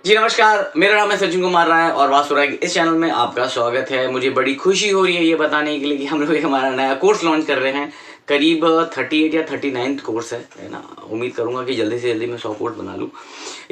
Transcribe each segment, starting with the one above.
जी नमस्कार, मेरा नाम है सचिन कुमार राय और वास्तु राय इस चैनल में आपका स्वागत है। मुझे बड़ी खुशी हो रही है ये बताने के लिए कि हम लोग हमारा नया कोर्स लॉन्च कर रहे हैं। करीब 38 या 39 कोर्स है ना। उम्मीद करूंगा कि जल्दी से जल्दी मैं 100 कोर्स बना लूँ।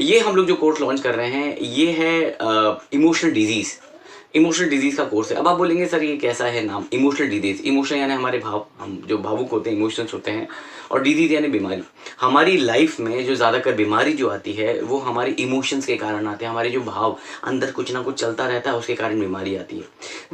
ये हम लोग जो कोर्स लॉन्च कर रहे हैं ये है इमोशनल डिजीज का कोर्स है। अब आप बोलेंगे सर ये कैसा है नाम, इमोशनल डिजीज। इमोशन यानी हमारे भाव, हम जो भावुक होते हैं, इमोशंस होते हैं, और डिजीज यानी बीमारी। हमारी लाइफ में जो ज़्यादातर बीमारी जो आती है वो हमारे इमोशंस के कारण आते हैं। हमारे जो भाव अंदर कुछ ना कुछ चलता रहता है उसके कारण बीमारी आती है।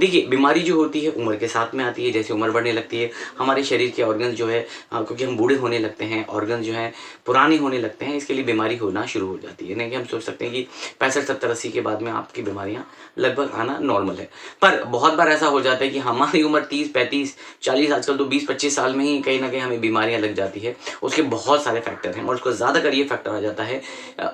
देखिए बीमारी जो होती है उम्र के साथ में आती है। जैसे उम्र बढ़ने लगती है हमारे शरीर के ऑर्गन्स जो है क्योंकि हम बूढ़े होने लगते हैं, ऑर्गन्स जो है पुराने होने लगते हैं, इसके लिए बीमारी होना शुरू हो जाती है। नहीं कि हम सोच सकते हैं कि 65-70-80 के बाद में आपकी बीमारियां लगभग आना नॉर्मल है। पर बहुत बार ऐसा हो जाता है कि हमारी उम्र 30-35-40, आजकल तो 20-25 साल में ही कहीं ना कहीं हमें बीमारियां लग जाती है। उसके बहुत सारे फैक्टर हैं और उसको ज़्यादातर ये फैक्टर आ जाता है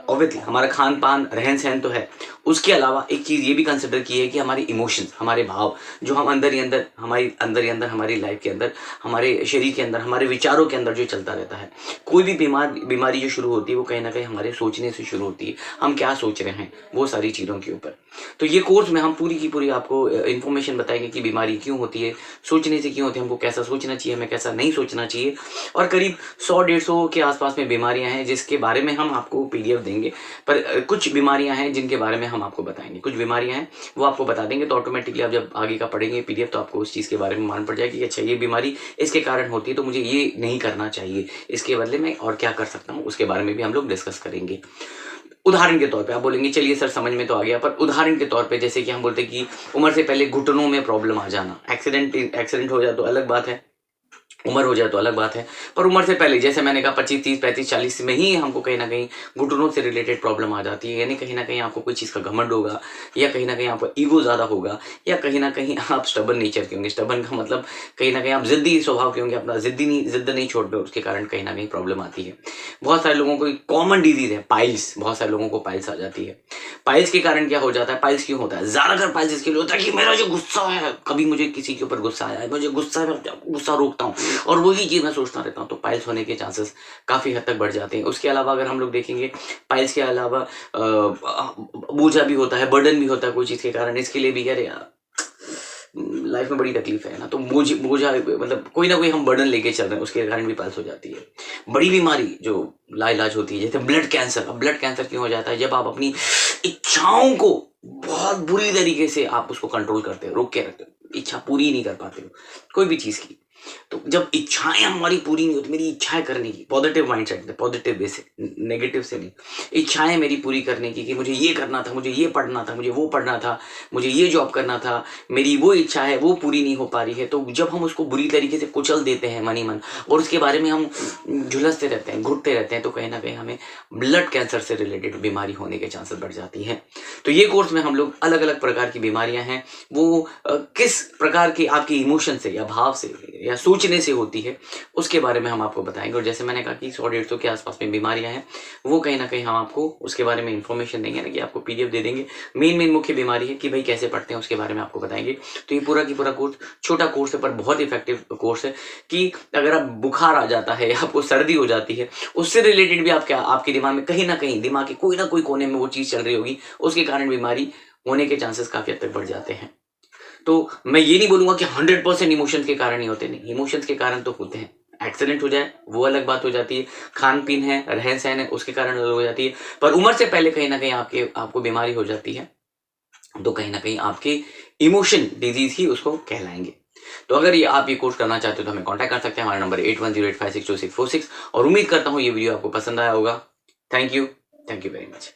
ऑब्वियसली हमारा खान पान रहन सहन तो है। उसके अलावा एक चीज़ ये भी कंसिडर की है कि हमारी इमोशंस, हमारे भाव जो हम अंदर ही अंदर हमारी लाइफ के अंदर, हमारे शरीर के अंदर, हमारे विचारों के अंदर जो चलता रहता है। कोई भी बीमारी जो शुरू होती है वो कहीं ना कहीं हमारे सोचने से शुरू होती है। हम क्या सोच रहे हैं वो सारी चीज़ों के ऊपर। तो ये कोर्स में हम पूरी की पूरी आपको इन्फॉर्मेशन बताएंगे कि बीमारी क्यों होती है, सोचने से क्यों होती है, हमको कैसा सोचना चाहिए, हमें कैसा नहीं सोचना चाहिए। और करीब 100-150 के आसपास में बीमारियां हैं जिसके बारे में हम आपको पीडीएफ देंगे। पर कुछ बीमारियां हैं जिनके बारे में हम आपको बताएंगे। कुछ बीमारियां हैं वो आपको बता देंगे तो ऑटोमेटिकली आप जब आगे का पढ़ेंगे पीडीएफ तो आपको उस चीज़ के बारे में मालूम पड़ जाएगी कि अच्छा ये बीमारी इसके कारण होती है तो मुझे ये नहीं करना चाहिए, इसके बदले में और क्या कर सकता हूँ उसके बारे में भी हम लोग डिस्कस करेंगे। उदाहरण के तौर पे आप बोलेंगे चलिए सर समझ में तो आ गया, पर उदाहरण के तौर पे जैसे कि हम बोलते हैं कि उम्र से पहले घुटनों में प्रॉब्लम आ जाना, एक्सीडेंट हो जाए तो अलग बात है, उम्र हो जाए तो अलग बात है। पर उम्र से पहले जैसे मैंने कहा 25, 30, 35, 40 में ही हमको कहीं ना कहीं घुटनों से रिलेटेड प्रॉब्लम आ जाती है। यानी कहीं ना कहीं आपको कोई चीज़ का घमंड होगा, या कहीं ना कहीं आपका ईगो ज़्यादा होगा, या कहीं ना कहीं आप स्टबन नेचर के होंगे। स्टबन का मतलब कहीं ना कहीं आप जिद्दी स्वभाव के होंगे, अपना जिद नहीं छोड़ पाए, उसके कारण कहीं ना कहीं प्रॉब्लम आती है। बहुत सारे लोगों को कॉमन डिजीज है पाइल्स, बहुत सारे लोगों को पाइल्स आ जाती है। पाइल्स के कारण क्या हो जाता है, पाइल्स क्यों होता है, ज़्यादातर पाइल्स इसके लिए होता है कि मेरा जो गुस्सा है, कभी मुझे किसी के ऊपर गुस्सा आया है, मुझे गुस्सा रोकता हूँ और वही चीज़ मैं सोचता रहता हूँ, तो पाइल्स होने के चांसेस काफ़ी हद तक बढ़ जाते हैं। उसके अलावा अगर हम लोग देखेंगे पाइल्स के अलावा बोझा भी होता है, बर्डन भी होता है कोई चीज़ के कारण। इसके लिए भी यार लाइफ में बड़ी तकलीफ है ना, तो बोझा मतलब कोई ना कोई हम बर्डन लेके चल रहे हैं, उसके कारण भी पाइल्स हो जाती है। बड़ी बीमारी जो लाइलाज होती है जैसे ब्लड कैंसर। अब ब्लड कैंसर क्यों हो जाता है, जब आप अपनी इच्छाओं को बहुत बुरी तरीके से आप उसको कंट्रोल करते हो, रोक के रखते हो, इच्छा पूरी नहीं कर पाते हो कोई भी चीज़ की। तो जब इच्छाएं हमारी पूरी नहीं होती, मेरी इच्छाएं करने की, पॉजिटिव माइंडसेट, पॉजिटिव वे से, नेगेटिव से नहीं, इच्छाएं मेरी पूरी करने की कि मुझे ये करना था, मुझे ये पढ़ना था, मुझे वो पढ़ना था, मुझे ये जॉब करना था, मेरी वो इच्छा है वो पूरी नहीं हो पा रही है। तो जब हम उसको बुरी तरीके से कुचल देते हैं मन ही मन, और उसके बारे में हम झुलसते रहते हैं, घुटते रहते हैं, तो कहीं ना कहीं हमें ब्लड कैंसर से रिलेटेड बीमारी होने के चांसेस बढ़ जाती हैं। तो ये कोर्स में हम लोग अलग अलग प्रकार की बीमारियां हैं वो किस प्रकार की आपकी इमोशन से या भाव से या सोचने से होती है उसके बारे में हम आपको बताएंगे। और जैसे मैंने कहा कि 100-150 के आसपास में बीमारियां हैं वो कहीं ना कहीं हम आपको उसके बारे में इंफॉर्मेशन देंगे ना, कि आपको पीडीएफ दे देंगे। मेन मुख्य बीमारी है कि भाई कैसे पढ़ते हैं उसके बारे में आपको बताएंगे। तो ये पूरा की पूरा कोर्स छोटा कोर्स है पर बहुत इफेक्टिव कोर्स है कि अगर आप बुखार आ जाता है या आपको सर्दी हो जाती है, उससे रिलेटेड भी आपके दिमाग में कहीं ना कहीं दिमाग के कोई ना कोई कोने में वो चीज़ चल रही होगी, उसके कारण बीमारी होने के चांसेस काफ़ी हद तक बढ़ जाते हैं। तो मैं ये नहीं बोलूंगा कि 100% इमोशंस के कारण ही होते, नहीं, इमोशंस के कारण तो होते हैं। एक्सीडेंट हो जाए वो अलग बात हो जाती है, खान पीन है, रहन सहन है, उसके कारण अलग हो जाती है। पर उम्र से पहले कहीं ना कहीं आपको बीमारी हो जाती है तो कहीं ना कहीं आपके इमोशन डिजीज ही उसको कहलाएंगे। तो अगर ये आप ये कोर्स करना चाहते हो तो हमें कांटेक्ट कर सकते हैं। हमारा नंबर 8108562646। और उम्मीद करता हूँ ये वीडियो आपको पसंद आया होगा। Thank you very much.